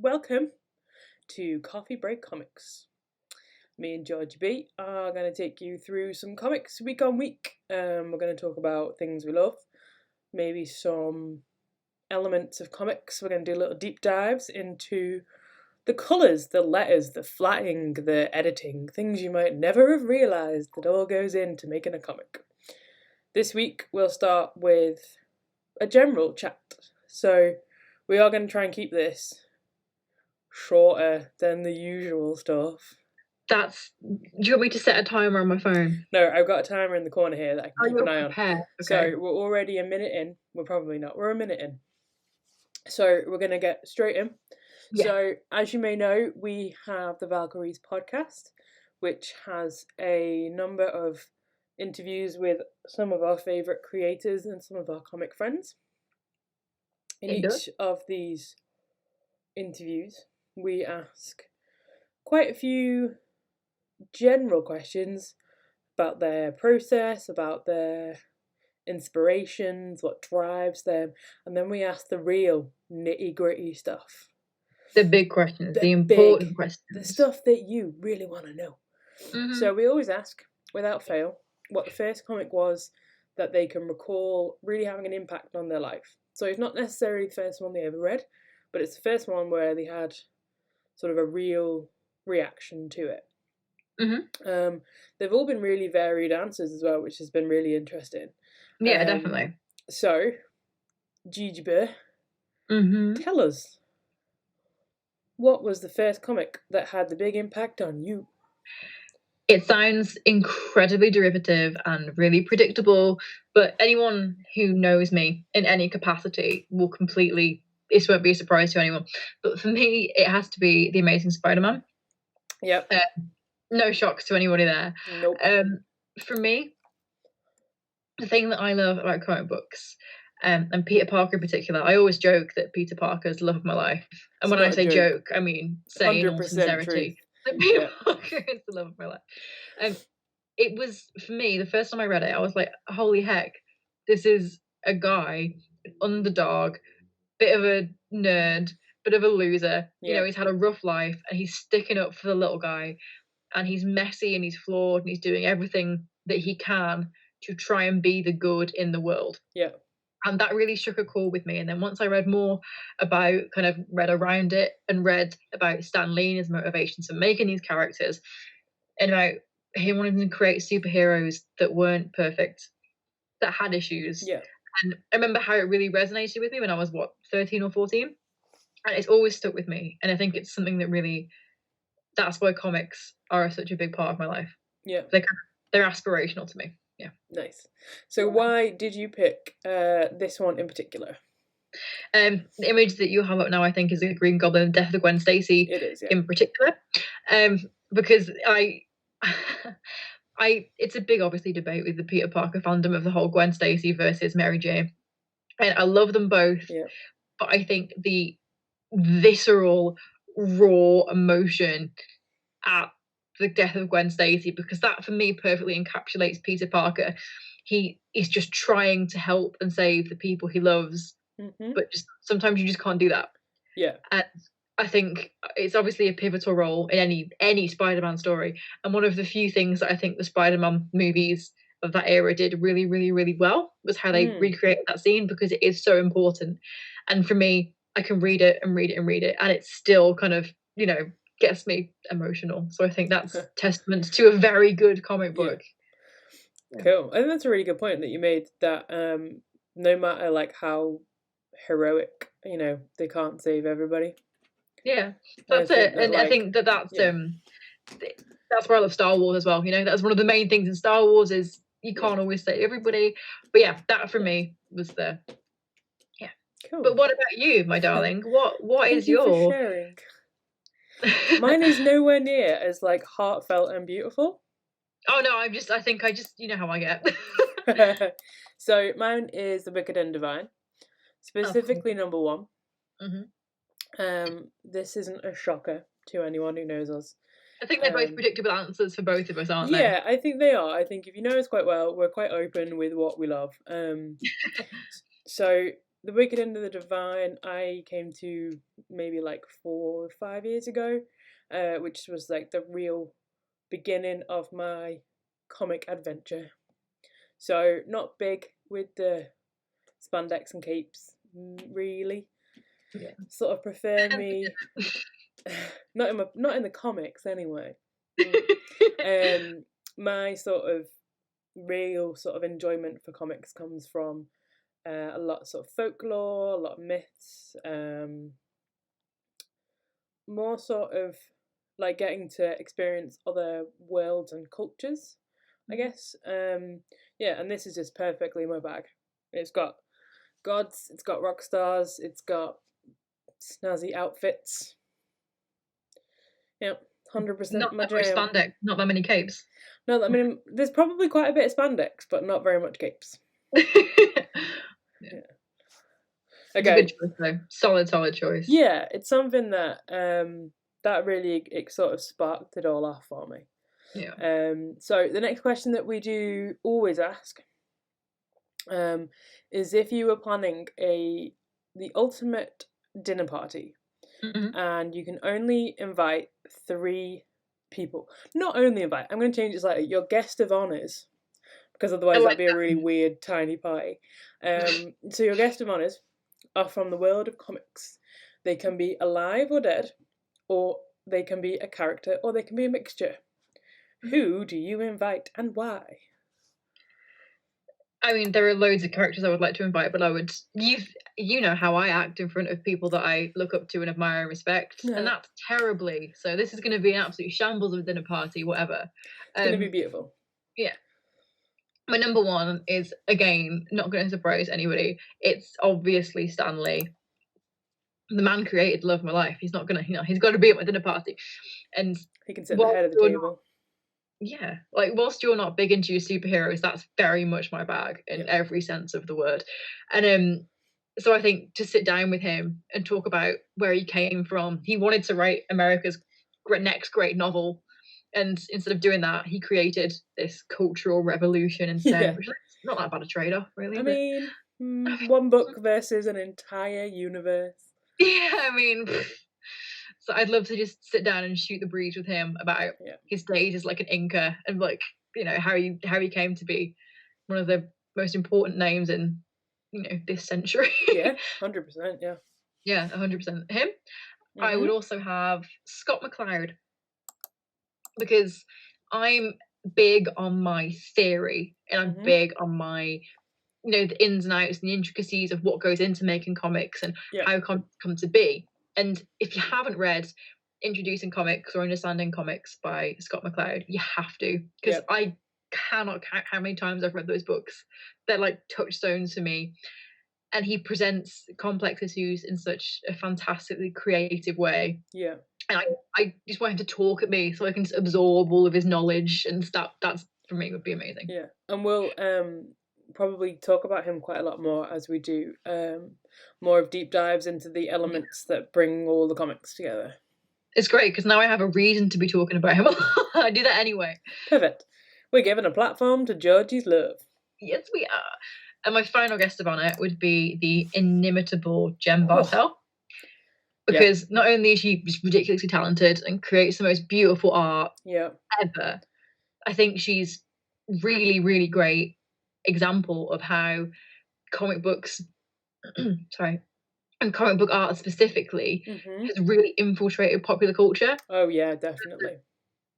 welcome to Coffee Break Comics. Me and Georgie B are going to take you through some comics week on week. We're going to talk about things we love, maybe some elements of comics. We're going to do little deep dives into the colours, the letters, the flatting, the editing, things you might never have realised that all goes into making a comic. This week we'll start with a general chat. So we are going to try and keep this shorter than the usual stuff. Do you want me to set a timer on my phone? No, I've got a timer in the corner here that I can keep an eye on. Okay. So we're already a minute in. We're probably not. We're a minute in. So we're going to get straight in. Yeah. So as you may know, we have the Valkyries podcast, which has a number of interviews with some of our favourite creators and some of our comic friends. In each of these interviews, we ask quite a few general questions about their process, about their inspirations, what drives them, and then we ask the real nitty-gritty stuff. The big questions, the important questions. The stuff that you really want to know. Mm-hmm. So we always ask, without fail, what the first comic was that they can recall really having an impact on their life. So it's not necessarily the first one they ever read, but it's the first one where they had sort of a real reaction to it. Mm-hmm. They've all been really varied answers as well, which has been really interesting. Yeah, definitely. So, Georgie, tell us, what was the first comic that had the big impact on you? It sounds incredibly derivative and really predictable, but anyone who knows me in any capacity will completely, this won't be a surprise to anyone, but for me, it has to be The Amazing Spider-Man. Yep. No shocks to anybody there. Nope. For me, the thing that I love about comic books, and Peter Parker in particular, I always joke that Peter Parker is the love of my life. And when I say joke, I mean say in all sincerity. Peter Parker is the love of my life. It was, for me, the first time I read it, I was like, holy heck, this is a guy, underdog, bit of a nerd, bit of a loser. Yeah. You know, he's had a rough life and he's sticking up for the little guy, and he's messy and he's flawed and he's doing everything that he can to try and be the good in the world. Yeah. And that really struck a chord with me. And then once I read more about, kind of read around it and read about Stan Lee and his motivations for making these characters, and about him wanting to create superheroes that weren't perfect, that had issues. Yeah. And I remember how it really resonated with me when I was, 13 or 14? And it's always stuck with me. And I think it's something that really, that's why comics are such a big part of my life. Yeah. They're aspirational to me. Yeah. Nice. So why did you pick this one in particular? The image that you have up now, I think, is a Green Goblin, Death of Gwen Stacy. It is, yeah. In particular. Because it's a big, obviously, debate with the Peter Parker fandom of the whole Gwen Stacy versus Mary Jane. And I love them both. Yeah. But I think the visceral, raw emotion at the death of Gwen Stacy, because that for me perfectly encapsulates Peter Parker. He is just trying to help and save the people he loves, but just sometimes you just can't do that. Yeah. And I think it's obviously a pivotal role in any Spider-Man story, and one of the few things that I think the Spider-Man movies of that era did really, really, really well was how they recreated that scene, because it is so important. And for me, I can read it and read it and read it, and it's still kind of, gets me emotional. So I think that's testament to a very good comic book. Yeah. Cool. I think that's a really good point that you made, that no matter like how heroic, they can't save everybody. Yeah, that's it. And I think that's where I love Star Wars as well. That's one of the main things in Star Wars is you can't always save everybody. But yeah, that for me was the Cool. But what about you, my darling? What is your? For sharing. Mine is nowhere near as like heartfelt and beautiful. Oh no, I think you know how I get. So mine is The Wicked and Divine, specifically number 1. Mm-hmm. This isn't a shocker to anyone who knows us. I think they're both predictable answers for both of us, aren't they? Yeah, I think they are. I think if you know us quite well, we're quite open with what we love. So The Wicked and the Divine I came to maybe like 4 or 5 years ago, which was like the real beginning of my comic adventure. So not big with the spandex and capes, really. Yeah. Sort of prefer me not in the comics anyway. My sort of real sort of enjoyment for comics comes from a lot of sort of folklore, a lot of myths, more sort of like getting to experience other worlds and cultures, I guess. Yeah, and this is just perfectly my bag. It's got gods, it's got rock stars, it's got snazzy outfits. Yeah, 100% my jam. Not that much spandex, not that many capes. No, I mean, there's probably quite a bit of spandex, but not very much capes. Yeah. Okay. It's a good choice, though. Solid choice. Yeah, it's something that that really it sort of sparked it all off for me. Yeah. So the next question that we do always ask is if you were planning the ultimate dinner party, and you can only invite 3 people. Not only invite, I'm going to change it slightly. Your guest of honors, because otherwise that'd be a really weird tiny party. So your guest of honors are from the world of comics. They can be alive or dead, or they can be a character, or they can be a mixture. Who do you invite and why? I mean, there are loads of characters I would like to invite, but I would you know how I act in front of people that I look up to and admire and respect, and that's terribly. So this is going to be an absolute shambles of a dinner party, whatever. It's going to be beautiful. Yeah. My number one is, again, not going to surprise anybody. It's obviously Stan Lee. The man created Love of My Life. He's not gonna, he's got to be at my dinner party, and he can sit at the head of the table. Yeah, like whilst you're not big into your superheroes, that's very much my bag in every sense of the word. And so I think to sit down with him and talk about where he came from, he wanted to write America's next great novel, and instead of doing that, he created this cultural revolution instead, which is not that bad a trade-off, really. I mean, one book versus an entire universe. Yeah, I mean, so I'd love to just sit down and shoot the breeze with him about his days as like an inker, and like, how he came to be one of the most important names in this century. Yeah, 100%. Yeah, 100% him. I would also have Scott McCloud, because I'm big on my theory, and I'm big on my the ins and outs and the intricacies of what goes into making comics and how come to be. And if you haven't read Introducing Comics or Understanding Comics by Scott McCloud, you have to, because I cannot count how many times I've read those books. They're like touchstones for me. And he presents complex issues in such a fantastically creative way. Yeah. And I just want him to talk at me so I can just absorb all of his knowledge, and that's for me would be amazing. Yeah. And we'll probably talk about him quite a lot more as we do more of deep dives into the elements that bring all the comics together. It's great because now I have a reason to be talking about him. I do that anyway. Perfect. We're giving a platform to Georgie's love. Yes, we are. And my final guest of honour would be the inimitable Jen Bartel. Because not only is she just ridiculously talented and creates the most beautiful art ever, I think she's really, really great example of how comic books and comic book art specifically has really infiltrated popular culture. Oh yeah, definitely.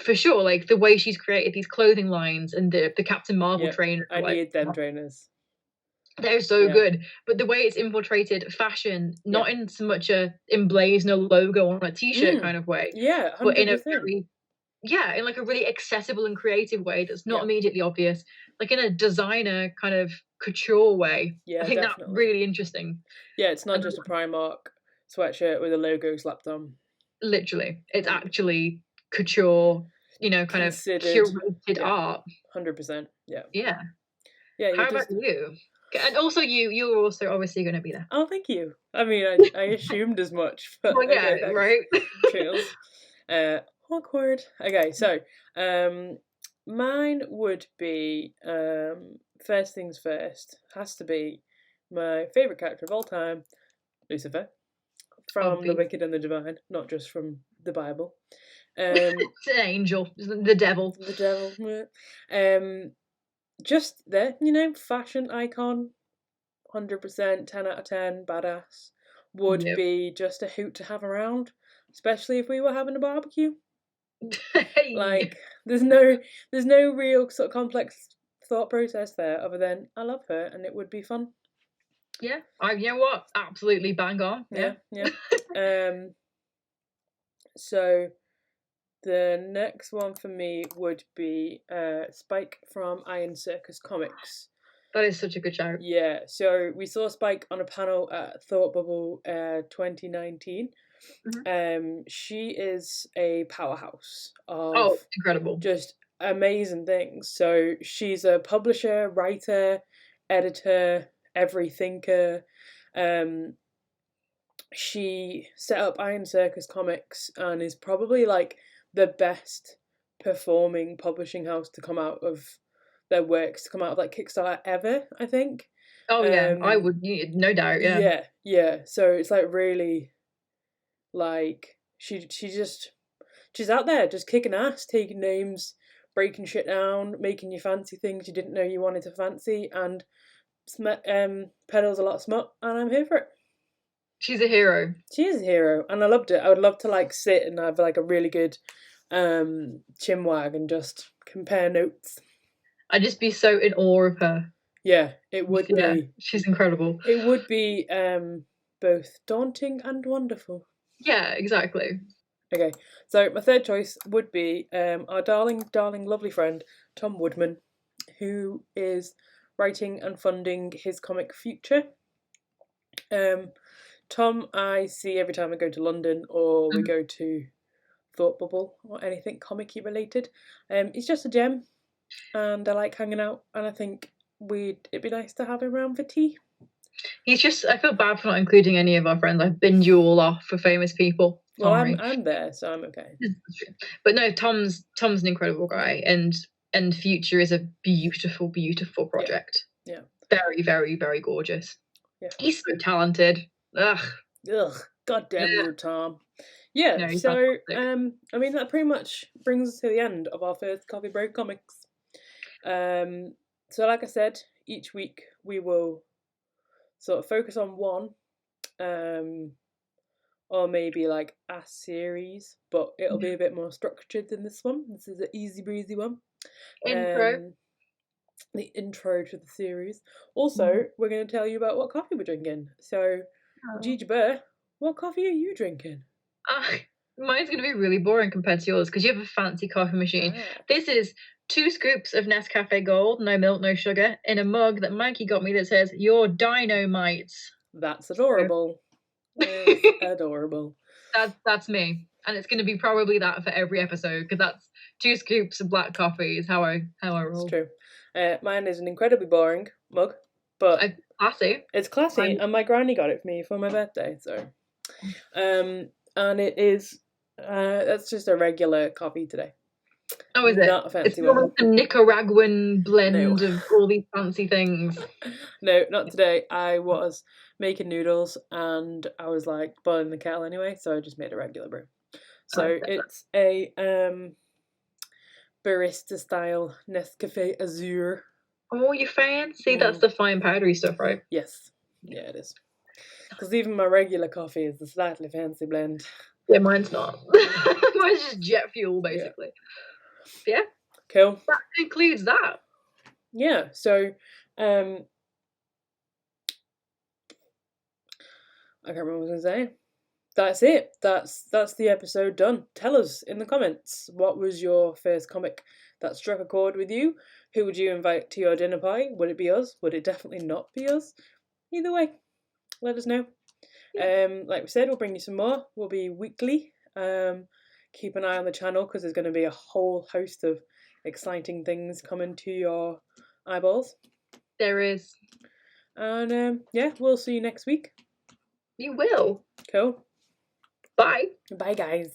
For sure, like the way she's created these clothing lines and the Captain Marvel trainer. I need them trainers. They're so good, but the way it's infiltrated fashion, not in so much a emblazoned a logo on a t-shirt kind of way, 100%. but in a very in like a really accessible and creative way that's not immediately obvious, like in a designer kind of couture way. I think that's really interesting. Yeah, it's not just a Primark sweatshirt with a logo slapped on. Literally, it's actually couture, kind of curated art. 100%. Yeah. Yeah. How about you? And also you're also obviously going to be there. Oh, thank you. I mean, I assumed as much. But well, yeah, right. Chills. Awkward. Okay, so mine would be first things first. Has to be my favourite character of all time, Lucifer, from The Wicked and the Divine, not just from the Bible. It's an angel, the devil. The devil. Just there, fashion icon, 100%, 10 out of 10, badass. Would be just a hoot to have around, especially if we were having a barbecue. Like, there's no real sort of complex thought process there other than I love her and it would be fun. Yeah, you know what? Absolutely bang on. Yeah. So the next one for me would be Spike from Iron Circus Comics. That is such a good shout. Yeah, so we saw Spike on a panel at Thought Bubble 2019. She is a powerhouse of incredible, just amazing things. So she's a publisher, writer, editor, everythinker. She set up Iron Circus Comics and is probably like the best performing publishing house to come out of their works, to come out of like Kickstarter ever, I think. Oh yeah, I would, no doubt. Yeah. So it's like really, like she's out there just kicking ass, taking names, breaking shit down, making you fancy things you didn't know you wanted to fancy, and peddles a lot of smut, and I'm here for it. She's a hero. She is a hero, and I loved it. I would love to like sit and have like a really good chinwag and just compare notes. I'd just be so in awe of her. Yeah, it would be. She's incredible. It would be both daunting and wonderful. Yeah, exactly. Okay, so my third choice would be our darling, lovely friend, Tom Woodman, who is writing and funding his comic future. Tom, I see every time I go to London or we go to Thought Bubble or anything comic-y related. He's just a gem, and I like hanging out, and I think it'd be nice to have him around for tea. He's just, I feel bad for not including any of our friends. I've binned you all off for famous people. Well, I'm there, so I'm okay. But no, Tom's an incredible guy, and Future is a beautiful, beautiful project. Yeah. Very, very, very gorgeous. Yeah. He's so talented. Ugh. Goddamn you, Tom. Yeah, no, so I mean that pretty much brings us to the end of our first Coffee Break Comics. So like I said, each week we will sort of focus on one, or maybe like a series, but it'll be a bit more structured than this one. This is an easy breezy one. Intro. The intro to the series. Also, we're going to tell you about what coffee we're drinking. So, Gigi Burr, what coffee are you drinking? Mine's going to be really boring compared to yours because you have a fancy coffee machine. This is 2 scoops of Nescafe Gold, no milk, no sugar, in a mug that Mikey got me that says, "Your Dynamite." That's adorable. It's adorable. That's me. And it's going to be probably that for every episode because that's 2 scoops of black coffee is how I roll. It's true. Mine is an incredibly boring mug, but classy. It's classy, and my granny got it for me for my birthday. So, and it is that's just a regular coffee today. Oh, is it? Not a fancy it's one. It's a Nicaraguan blend of all these fancy things. No, not today. I was making noodles, and I was like boiling the kettle anyway, so I just made a regular brew. So it's a barista style Nescafe Azure. Oh, you fancy? That's the fine powdery stuff, right? Yes. Yeah, it is. Because even my regular coffee is the slightly fancy blend. Yeah, mine's not. Mine's just jet fuel, basically. Yeah. Cool. That concludes that. Yeah, so I can't remember what I was going to say. That's it. That's the episode done. Tell us in the comments, what was your first comic that struck a chord with you? Who would you invite to your dinner party? Would it be us? Would it definitely not be us? Either way, let us know. Yeah. Like we said, we'll bring you some more. We'll be weekly. Keep an eye on the channel because there's going to be a whole host of exciting things coming to your eyeballs. There is. And yeah, we'll see you next week. You will. Cool. Bye. Bye, guys.